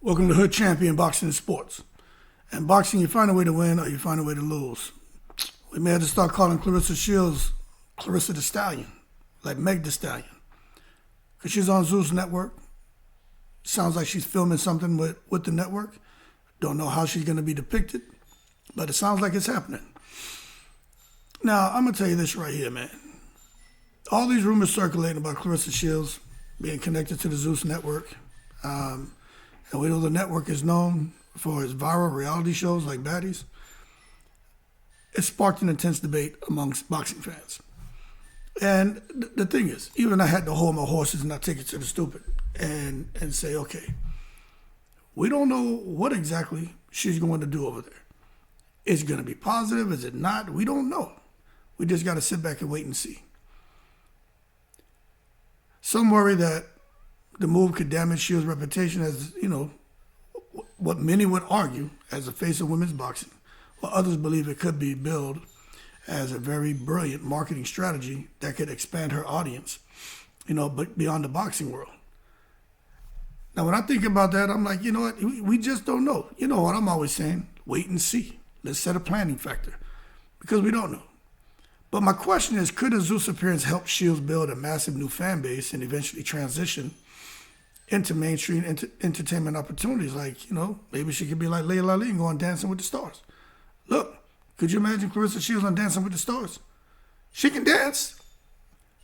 Welcome to Hood Champion Boxing and Sports. And boxing, you find a way to win or you find a way to lose. We may have to start calling Claressa Shields Claressa the Stallion, like Meg the Stallion. Because she's on Zeus Network. Sounds like she's filming something with the network. Don't know how she's going to be depicted, but it sounds like it's happening. Now, I'm going to tell you this right here, man. All these rumors circulating about Claressa Shields being connected to the Zeus Network. And we know the network is known for its viral reality shows like Baddies. It sparked an intense debate amongst boxing fans. And the thing is, even I had to hold my horses and not take it to the stupid and say, okay, we don't know what exactly she's going to do over there. Is it going to be positive? Is it not? We don't know. We just got to sit back and wait and see. Some worry that the move could damage Shields' reputation as, what many would argue as the face of women's boxing, while others believe it could be billed as a very brilliant marketing strategy that could expand her audience, but beyond the boxing world. Now, when I think about that, I'm like, you know what? We just don't know. You know what I'm always saying? Wait and see. Let's set a planning factor because we don't know. But my question is, could a Zeus appearance help Shields build a massive new fan base and eventually transition into mainstream entertainment opportunities? Like, maybe she could be like Layla Ali and go on Dancing with the Stars. Look, could you imagine Claressa Shields on Dancing with the Stars? She can dance.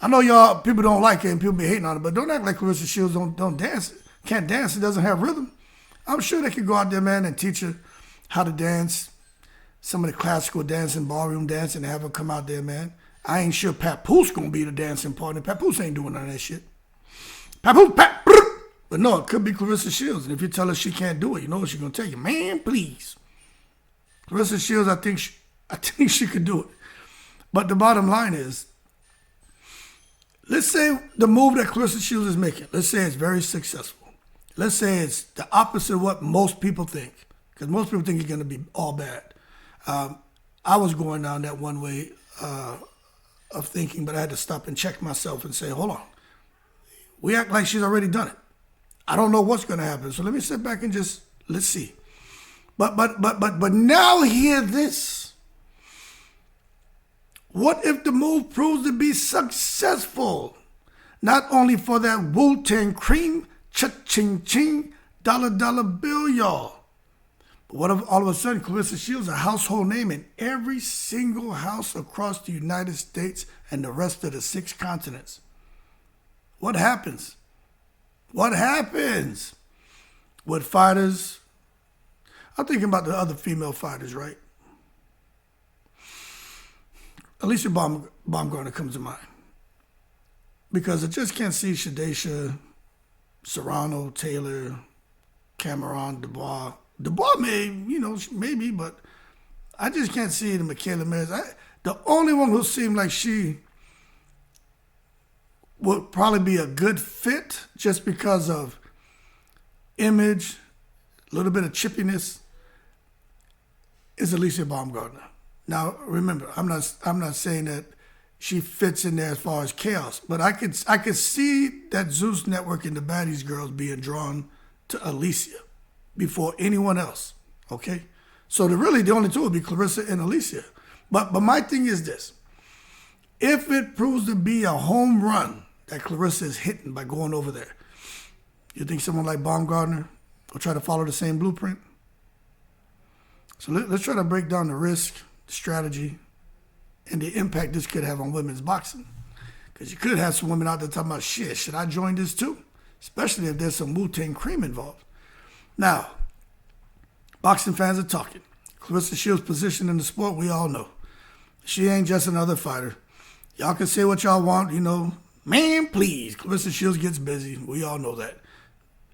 I know y'all, people don't like it and people be hating on it, but don't act like Claressa Shields don't dance. Can't dance, it doesn't have rhythm. I'm sure they could go out there, man, and teach her how to dance, some of the classical dancing, ballroom dancing, and have her come out there, man. I ain't sure Papoose gonna be the dancing partner. Papoose ain't doing none of that shit. Papoose. But no, it could be Claressa Shields. And if you tell her she can't do it, you know what she's gonna tell you? Man, please. Claressa Shields, I think she could do it. But the bottom line is, let's say the move that Claressa Shields is making, let's say it's very successful. Let's say it's the opposite of what most people think. Because most people think it's gonna be all bad. I was going down that one way of thinking, but I had to stop and check myself and say, hold on. We act like she's already done it. I don't know what's going to happen, so let me sit back and let's see. But now hear this. What if the move proves to be successful? Not only for that Wu-Tang cream, cha-ching-ching, dollar bill, y'all. But what if all of a sudden Claressa Shields is a household name in every single house across the United States and the rest of the 6 continents? What happens? What happens with fighters? I'm thinking about the other female fighters, right? Alycia Baumgardner comes to mind. Because I just can't see Shadesha, Serrano, Taylor, Cameron, Dubois. Dubois maybe, but I just can't see the Michaela Mays. The only one who seemed like she would probably be a good fit just because of image, a little bit of chippiness, is Alycia Baumgardner. Now, remember, I'm not saying that she fits in there as far as chaos, but I could see that Zeus Network and the Baddies girls being drawn to Alycia before anyone else, okay? So the only two would be Claressa and Alycia. But my thing is this. If it proves to be a home run that Claressa is hitting by going over there, you think someone like Baumgardner will try to follow the same blueprint? So let's try to break down the risk, the strategy, and the impact this could have on women's boxing. Because you could have some women out there talking about, shit, should I join this too? Especially if there's some Wu-Tang cream involved. Now, boxing fans are talking. Claressa Shields' position in the sport, we all know. She ain't just another fighter. Y'all can say what y'all want, Man, please. Claressa Shields gets busy. We all know that.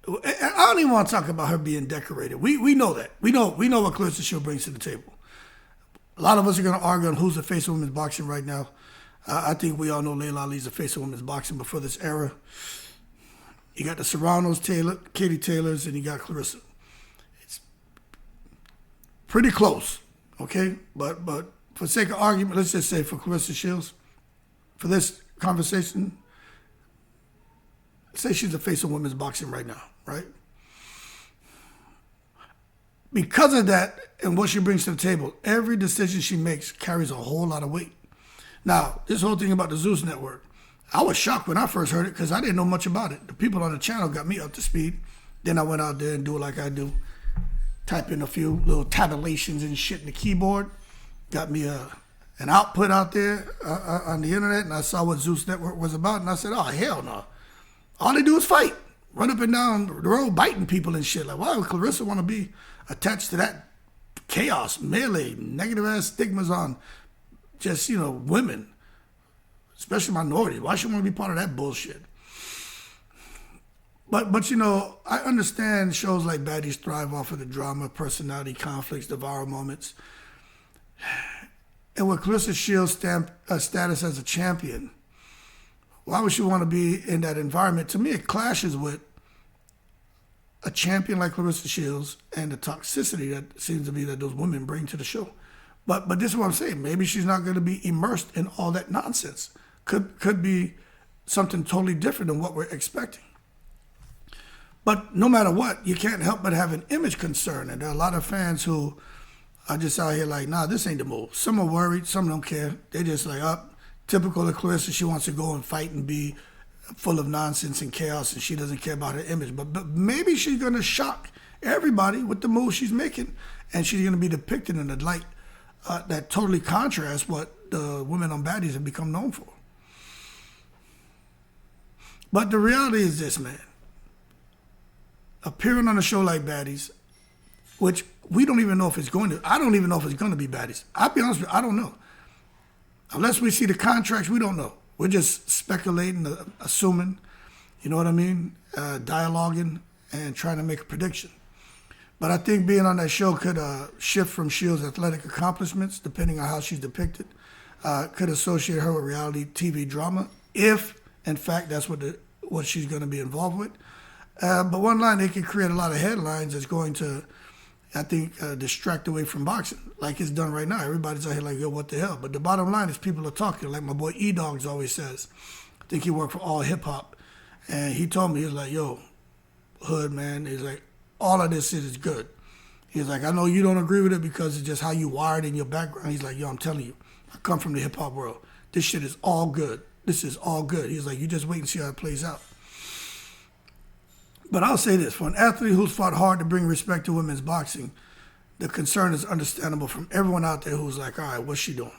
I don't even want to talk about her being decorated. We know that. We know what Claressa Shields brings to the table. A lot of us are going to argue on who's the face of women's boxing right now. I think we all know Layla Ali's the face of women's boxing before this era. You got the Serranos, Katie Taylors, and you got Claressa. It's pretty close, okay? But for sake of argument, let's just say for Claressa Shields, for this conversation, say she's the face of women's boxing right now, right? because of that and what she brings to the table, every decision she makes carries a whole lot of weight. Now, this whole thing about the Zeus Network, I was shocked when I first heard it because I didn't know much about it. The people on the channel got me up to speed. Then I went out there and do it like I do. Type in a few little tabulations and shit in the keyboard. Got me an output out there on the internet, and I saw what Zeus Network was about, and I said, oh, hell no. All they do is fight. Run up and down the road biting people and shit. Like, why would Claressa want to be attached to that chaos, melee, negative-ass stigmas on just, women, especially minorities? Why should she want to be part of that bullshit? But I understand shows like Baddies thrive off of the drama, personality conflicts, the viral moments. And with Claressa Shields' status as a champion, why would she want to be in that environment? To me, it clashes with a champion like Claressa Shields and the toxicity that seems to be that those women bring to the show. But this is what I'm saying. Maybe she's not going to be immersed in all that nonsense. Could be something totally different than what we're expecting. But no matter what, you can't help but have an image concern. And there are a lot of fans who are just out here like, nah, this ain't the move. Some are worried, some don't care. They just like, typical of Claressa, she wants to go and fight and be full of nonsense and chaos, and she doesn't care about her image. But maybe she's going to shock everybody with the move she's making, and she's going to be depicted in a light that totally contrasts what the women on Baddies have become known for. But the reality is this, man. Appearing on a show like Baddies, which we don't even know if it's going to, I don't even know if it's going to be Baddies. I'll be honest with you, I don't know. Unless we see the contracts, we don't know. We're just speculating, assuming, you know what I mean? Dialoguing and trying to make a prediction. But I think being on that show could shift from Shields' athletic accomplishments, depending on how she's depicted, could associate her with reality TV drama, if, in fact, that's what she's going to be involved with. But one line, it could create a lot of headlines that's going to, I think, distract away from boxing, like it's done right now. Everybody's out here like, yo, what the hell? But the bottom line is people are talking, like my boy E-Dogs always says. I think he worked for All Hip Hop. And he told me, he was like, yo, Hood, man, he's like, all of this shit is good. He's like, I know you don't agree with it because it's just how you wired in your background. He's like, yo, I'm telling you, I come from the hip hop world. This shit is all good. This is all good. He's like, you just wait and see how it plays out. But I'll say this, for an athlete who's fought hard to bring respect to women's boxing, the concern is understandable from everyone out there who's like, all right, what's she doing?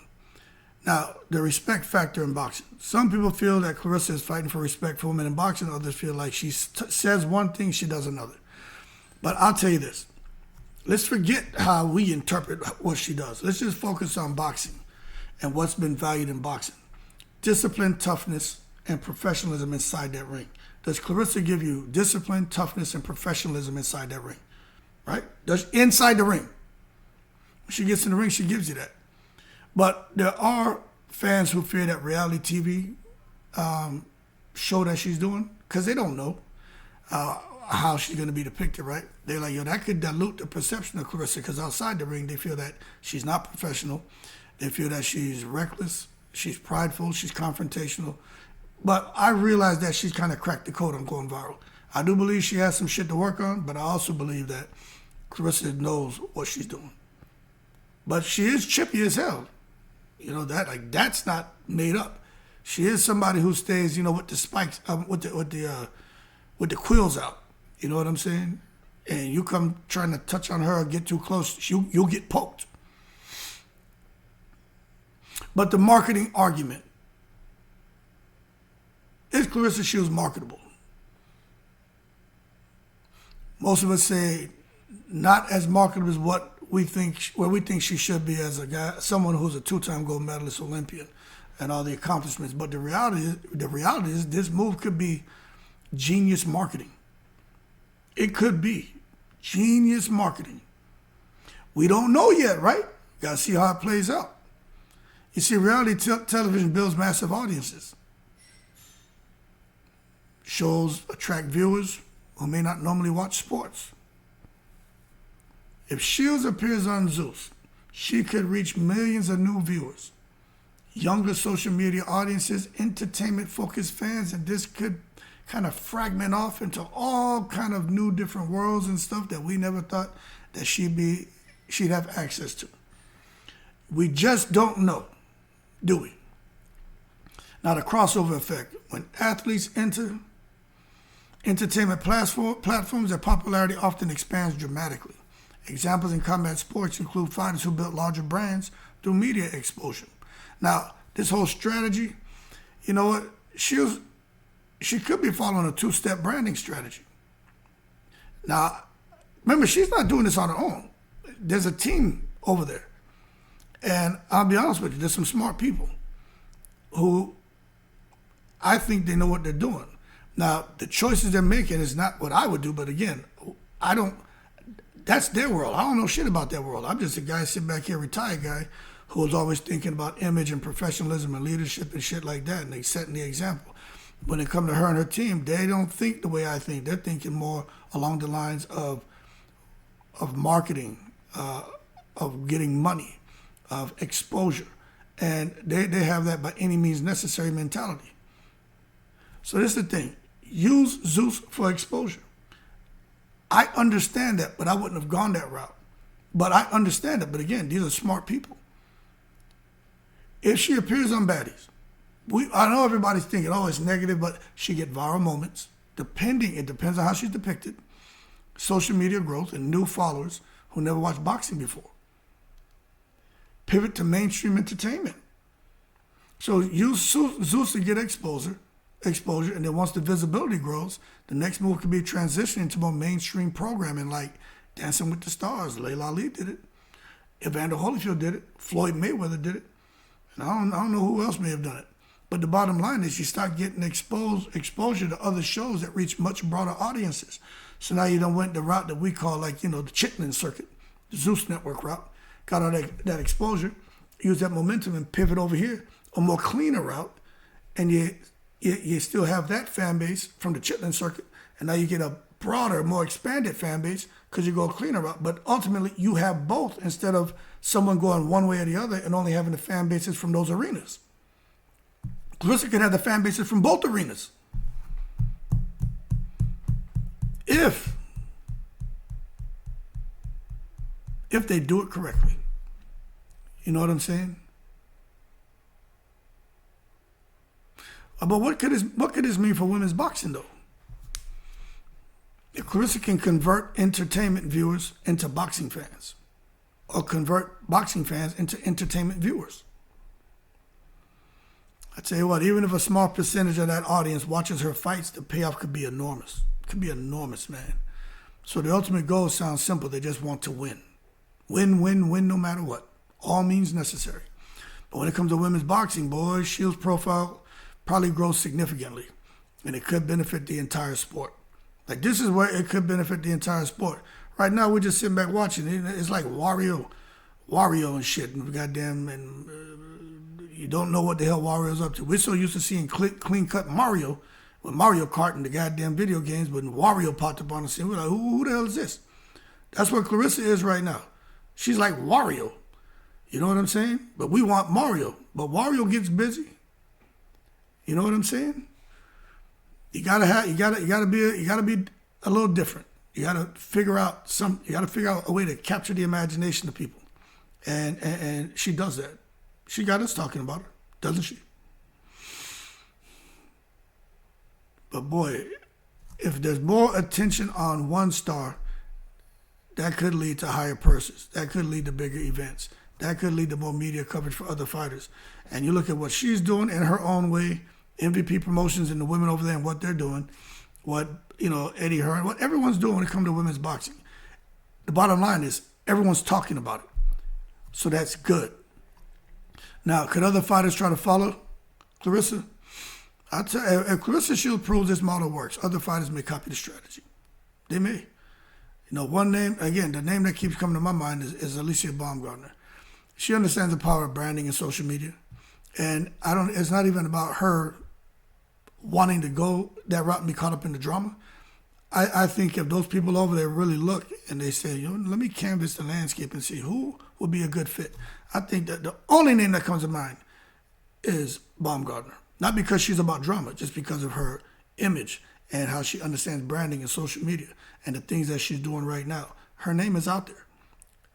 Now, the respect factor in boxing. Some people feel that Claressa is fighting for respect for women in boxing. Others feel like she says one thing, she does another. But I'll tell you this. Let's forget how we interpret what she does. Let's just focus on boxing and what's been valued in boxing. Discipline, toughness, and professionalism inside that ring. Does Claressa give you discipline, toughness, and professionalism inside that ring? Right? Inside the ring. When she gets in the ring, she gives you that. But there are fans who fear that reality TV show that she's doing, because they don't know how she's going to be depicted, right? They're like, yo, that could dilute the perception of Claressa, because outside the ring, they feel that she's not professional. They feel that she's reckless, she's prideful, she's confrontational. But I realize that she's kind of cracked the code on going viral. I do believe she has some shit to work on, but I also believe that Claressa knows what she's doing. But she is chippy as hell. You know, that's not made up. She is somebody who stays, with the spikes, with the quills out. You know what I'm saying? And you come trying to touch on her or get too close, you'll get poked. But the marketing argument. Is Claressa Shields marketable? Most of us say not as marketable as where we think she should be as someone who's a two-time gold medalist Olympian and all the accomplishments. But the reality is this move could be genius marketing. It could be genius marketing. We don't know yet, right? Got to see how it plays out. You see, reality television builds massive audiences. Shows attract viewers who may not normally watch sports. If Shields appears on Zeus, she could reach millions of new viewers, younger social media audiences, entertainment-focused fans, and this could kind of fragment off into all kind of new different worlds and stuff that we never thought that she'd have access to. We just don't know, do we? Now, the crossover effect. When athletes enter entertainment platforms, their popularity often expands dramatically. Examples in combat sports include fighters who built larger brands through media exposure. Now, this whole strategy, you know what? She could be following a two-step branding strategy. Now, remember, she's not doing this on her own. There's a team over there. And I'll be honest with you, there's some smart people who I think they know what they're doing. Now, the choices they're making is not what I would do, but again, that's their world. I don't know shit about their world. I'm just a guy sitting back here, retired guy, who was always thinking about image and professionalism and leadership and shit like that, and they setting the example. When it comes to her and her team, they don't think the way I think. They're thinking more along the lines of marketing, of getting money, of exposure. And they have that by any means necessary mentality. So this is the thing. Use Zeus for exposure. I understand that, but I wouldn't have gone that route. But I understand it. But again, these are smart people. If she appears on Baddies, I know everybody's thinking, oh, it's negative, but she get viral moments. It depends on how she's depicted. Social media growth and new followers who never watched boxing before. Pivot to mainstream entertainment. So use Zeus to get exposure, and then once the visibility grows, the next move could be transitioning to more mainstream programming like Dancing with the Stars. Layla Ali did it. Evander Holyfield did it. Floyd Mayweather did it. And I don't know who else may have done it. But the bottom line is you start getting exposure to other shows that reach much broader audiences. So now you done went the route that we call the Chitlin circuit, the Zeus Network route. Got all that exposure, use that momentum and pivot over here, a more cleaner route, and you still have that fan base from the Chitlin circuit, and now you get a broader, more expanded fan base because you go a cleaner route. But ultimately, you have both instead of someone going one way or the other and only having the fan bases from those arenas. Claressa could have the fan bases from both arenas. If they do it correctly. You know what I'm saying? But what could this mean for women's boxing, though? If Claressa can convert entertainment viewers into boxing fans, or convert boxing fans into entertainment viewers, I tell you what, even if a small percentage of that audience watches her fights, the payoff could be enormous. It could be enormous, man. So the ultimate goal sounds simple. They just want to win. Win, win, win, no matter what. All means necessary. But when it comes to women's boxing, boy, Shields' profile probably grows significantly. And it could benefit the entire sport. Like, this is where it could benefit the entire sport. Right now, we're just sitting back watching. It's like Wario and shit. And you don't know what the hell Wario's up to. We're so used to seeing clean-cut Mario with Mario Kart and the goddamn video games, but when Wario popped up on the scene, we're like, who the hell is this? That's what Claressa is right now. She's like Wario. You know what I'm saying? But we want Mario. But Wario gets busy. You know what I'm saying? You gotta be a little different. You gotta figure out a way to capture the imagination of people. And she does that. She got us talking about her, doesn't she? But boy, if there's more attention on one star, that could lead to higher purses. That could lead to bigger events. That could lead to more media coverage for other fighters. And you look at what she's doing in her own way, MVP Promotions and the women over there and what they're doing, what, Eddie Hearn, what everyone's doing when it comes to women's boxing. The bottom line is everyone's talking about it. So that's good. Now, could other fighters try to follow Claressa? I'll tell you, if Claressa Shields proves this model works, other fighters may copy the strategy. They may. One name, again, the name that keeps coming to my mind is Alycia Baumgardner. She understands the power of branding and social media. And it's not even about her wanting to go that route and be caught up in the drama. I think if those people over there really look and they say, let me canvas the landscape and see who would be a good fit. I think that the only name that comes to mind is Baumgardner. Not because she's about drama, just because of her image and how she understands branding and social media and the things that she's doing right now. Her name is out there.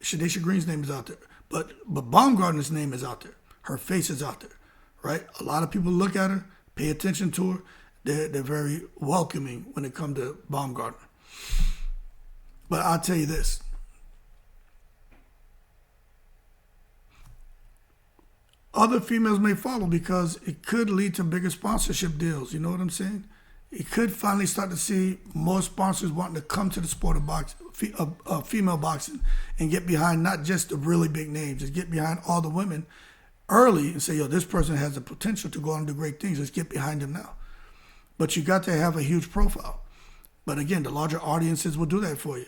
Shadesha Green's name is out there. But Baumgardner's name is out there. Her face is out there, right? A lot of people look at her, pay attention to her. They're very welcoming when it comes to Baumgardner. But I'll tell you this. Other females may follow because it could lead to bigger sponsorship deals. You know what I'm saying? It could finally start to see more sponsors wanting to come to the sport of female boxing and get behind not just the really big names, just get behind all the women early and say, yo, this person has the potential to go on and do great things. Let's get behind them now. But you got to have a huge profile. But again, the larger audiences will do that for you.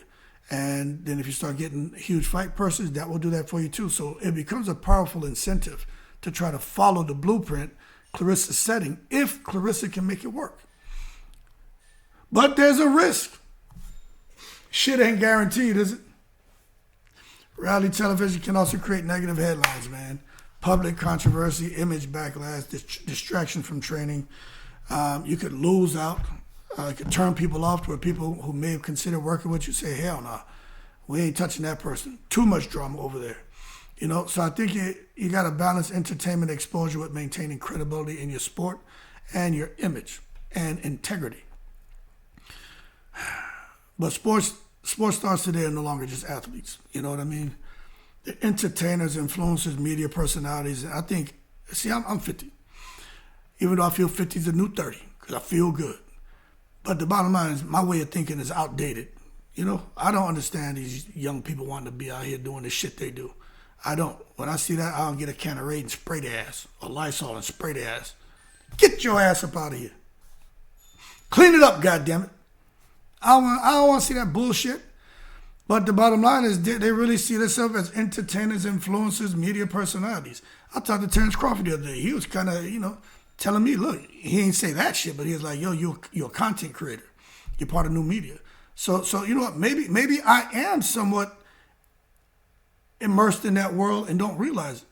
And then if you start getting huge fight purses, that will do that for you too. So it becomes a powerful incentive to try to follow the blueprint Claressa's setting if Claressa can make it work. But there's a risk. Shit ain't guaranteed, is it? Reality television can also create negative headlines, man. Public controversy, image backlash, distraction from training. You could lose out. It could turn people off to where people who may have considered working with you say, hell no, we ain't touching that person. Too much drama over there. You know, so I think you got to balance entertainment exposure with maintaining credibility in your sport and your image and integrity. But sports stars today are no longer just athletes. You know what I mean? They're entertainers, influencers, media personalities. And I think, see, I'm 50. Even though I feel 50 is the new 30, because I feel good. But the bottom line is my way of thinking is outdated. You know, I don't understand these young people wanting to be out here doing the shit they do. I don't. When I see that, I'll get a can of Raid and spray their ass, or Lysol and spray their ass. Get your ass up out of here. Clean it up, goddammit. I don't want to see that bullshit. But the bottom line is they really see themselves as entertainers, influencers, media personalities. I talked to Terrence Crawford the other day. He was kind of, telling me, look, he ain't say that shit, but he was like, yo, you're a content creator. You're part of new media. So you know what? Maybe I am somewhat immersed in that world and don't realize it.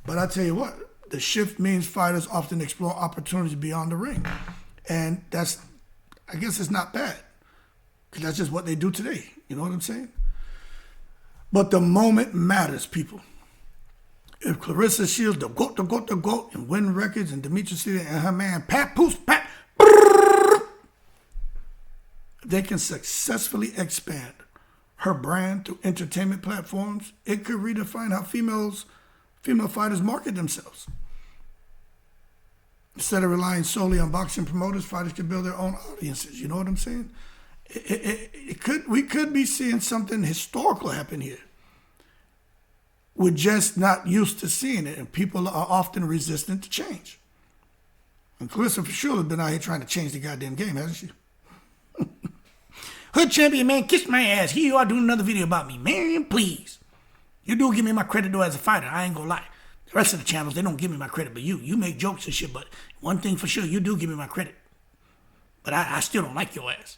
But I tell you what, the shift means fighters often explore opportunities beyond the ring. And I guess it's not bad, because that's just what they do today. You know what I'm saying? But the moment matters, people. If Claressa Shields, the GOAT, and win records, and Demetrius and her man, Pat, they can successfully expand her brand through entertainment platforms, it could redefine how female fighters market themselves. Instead of relying solely on boxing promoters, fighters can build their own audiences. You know what I'm saying? We could be seeing something historical happen here. We're just not used to seeing it, and people are often resistant to change. And Claressa for sure has been out here trying to change the goddamn game, hasn't she? Hood champion, man, kiss my ass. Here you are doing another video about me. Man, please. You do give me my credit, though, as a fighter. I ain't gonna lie. The rest of the channels, they don't give me my credit, but you make jokes and shit, but one thing for sure, you do give me my credit. But I still don't like your ass.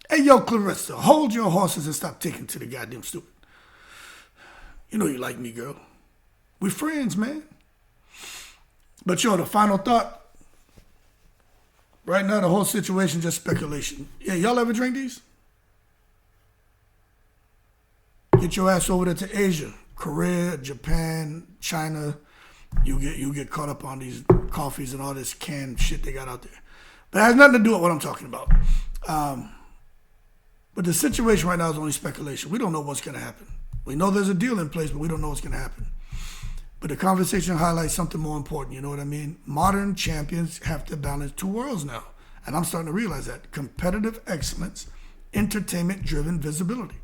Hey, yo, Claressa, hold your horses and stop taking to the goddamn stupid. You know you like me, girl. We friends, man. But yo, the final thought. Right now, the whole situation just speculation. Yeah, y'all ever drink these? Get your ass over there to Asia, Korea, Japan, China. You get caught up on these coffees and all this canned shit they got out there. But it has nothing to do with what I'm talking about. But the situation right now is only speculation. We don't know what's going to happen. We know there's a deal in place, but we don't know what's going to happen. But the conversation highlights something more important. You know what I mean? Modern champions have to balance two worlds now. And I'm starting to realize that. Competitive excellence, entertainment-driven visibility.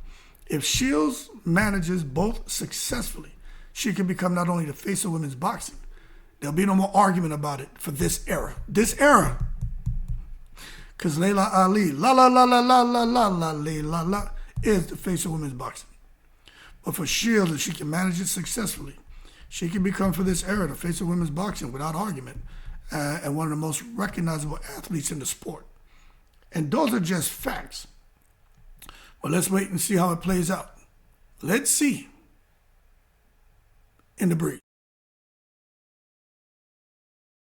If Shields manages both successfully, she can become not only the face of women's boxing, there'll be no more argument about it for this era. This era. Because Layla Ali, is the face of women's boxing. But for Shields, if she can manage it successfully, she can become, for this era, the face of women's boxing without argument, and one of the most recognizable athletes in the sport. And those are just facts. Well, let's wait and see how it plays out. Let's see in the breeze.